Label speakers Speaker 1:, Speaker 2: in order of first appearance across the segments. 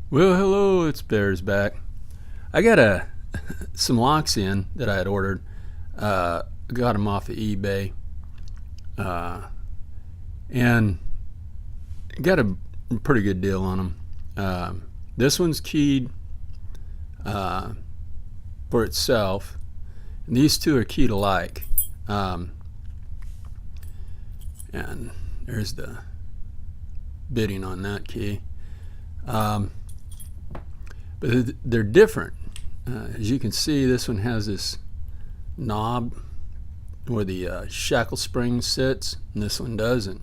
Speaker 1: Well, hello, it's Bears back. I got some locks in that I had ordered. Got them off of eBay, and got a pretty good deal on them. This one's keyed for itself, and these two are keyed alike. And there's the bidding on that key. But they're different. As you can see, this one has this knob where the shackle spring sits, and this one doesn't.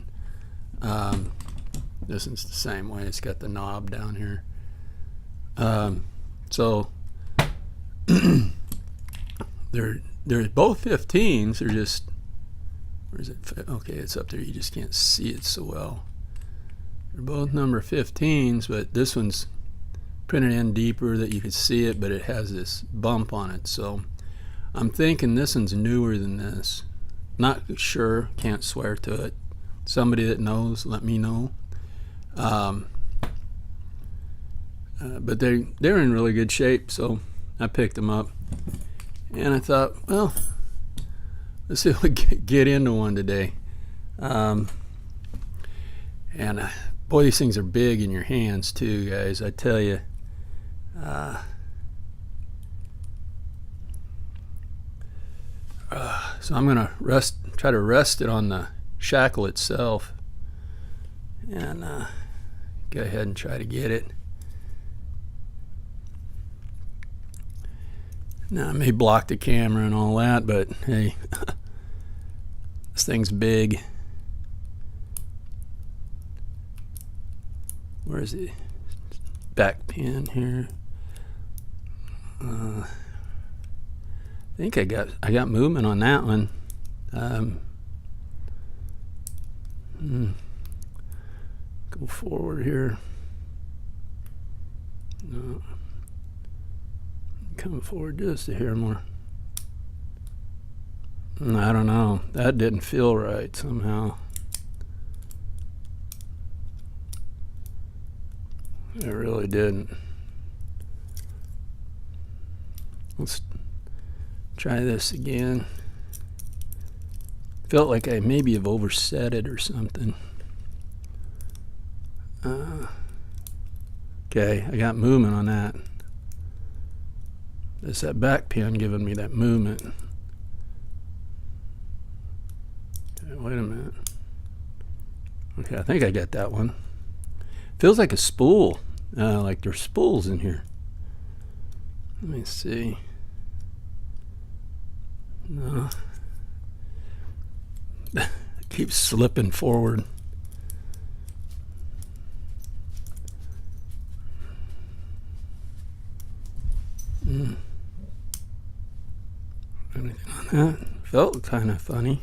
Speaker 1: This one's the same way. It's got the knob down here. So they're both 15s. They're just, where is it? Okay, it's up there. You just can't see it so well. They're both number 15s, but this one's printed in deeper that you could see it, but it has this bump on it. So I'm thinking this one's newer than this. Not sure, can't swear to it. Somebody that knows, let me know. But they're in really good shape, so I picked them up, and I thought, well, let's see if we get into one today. And boy, these things are big in your hands too, guys. I tell you. So I'm gonna try to rest it on the shackle itself, and go ahead and try to get it. Now I may block the camera and all that, but hey, this thing's big. Where's the back pin here? I think I got movement on that one. Go forward here. No. Come forward just a hair more. I don't know. That didn't feel right somehow. It really didn't. Let's try this again. Felt like I maybe have overset it or something. Okay, I got movement on that. It's that back pin giving me that movement. Okay, wait a minute. Okay, I think I got that one. Feels like a spool, like there's spools in here. Let me see. No. It keeps slipping forward. Anything on that? Felt kind of funny.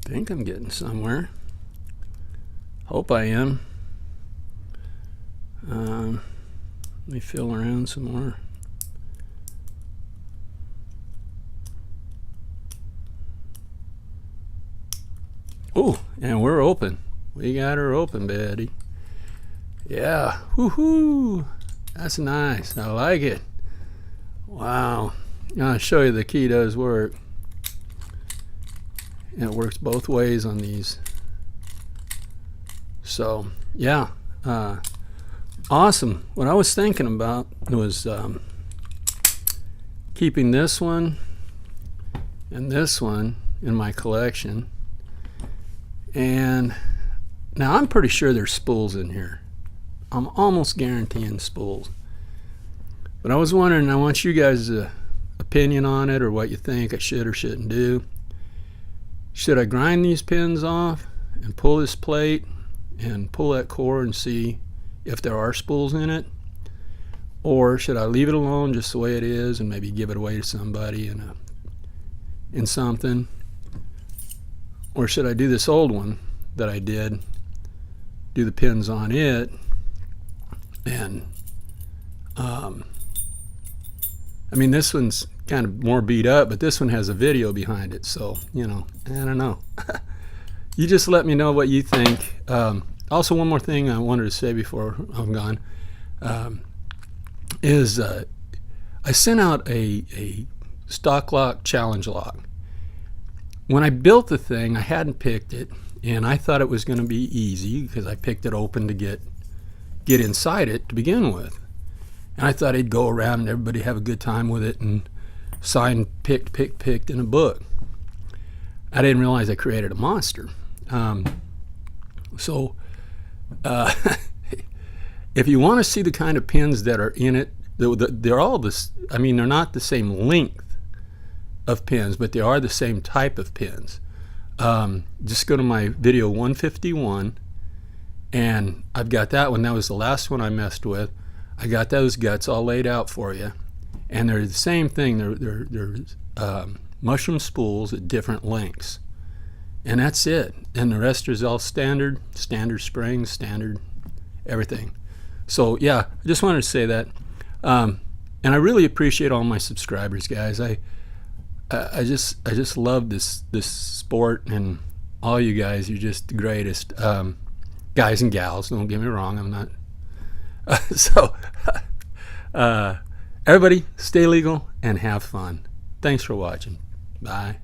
Speaker 1: I think I'm getting somewhere. Hope I am. Let me feel around some more. Oh, and we're open. We got her open, Betty. Yeah, woohoo! That's nice. I like it. Wow. I'll show you the key does work. And it works both ways on these. So, yeah. Awesome. What I was thinking about was keeping this one and this one in my collection. And now I'm pretty sure there's spools in here. I'm almost guaranteeing spools. But I was wondering, I want you guys' opinion on it, or what you think I should or shouldn't do. Should I grind these pins off and pull this plate and pull that core and see if there are spools in it? Or should I leave it alone just the way it is and maybe give it away to somebody in something? Or should I do this old one that I did, do the pins on it, and I mean, this one's kind of more beat up, but this one has a video behind it. So, you know, I don't know. You just let me know what you think. Also, one more thing I wanted to say before I'm gone is I sent out a stock lock challenge lock. When I built the thing, I hadn't picked it, and I thought it was going to be easy because I picked it open to get inside it to begin with. And I thought I'd go around and everybody have a good time with it and sign picked in a book. I didn't realize I created a monster. If you want to see the kind of pins that are in it, they're all this. I mean, they're not the same length of pins, but they are the same type of pins. Just go to my video 151, and I've got that one. That was the last one I messed with. I got those guts all laid out for you, and they're the same thing. They're mushroom spools at different lengths, and that's it. And the rest is all standard springs, standard everything. So yeah, I just wanted to say that, and I really appreciate all my subscribers, guys. I just love this sport, and all you guys. You're just the greatest, guys and gals. Don't get me wrong. I'm not. Everybody stay legal and have fun. Thanks for watching. Bye.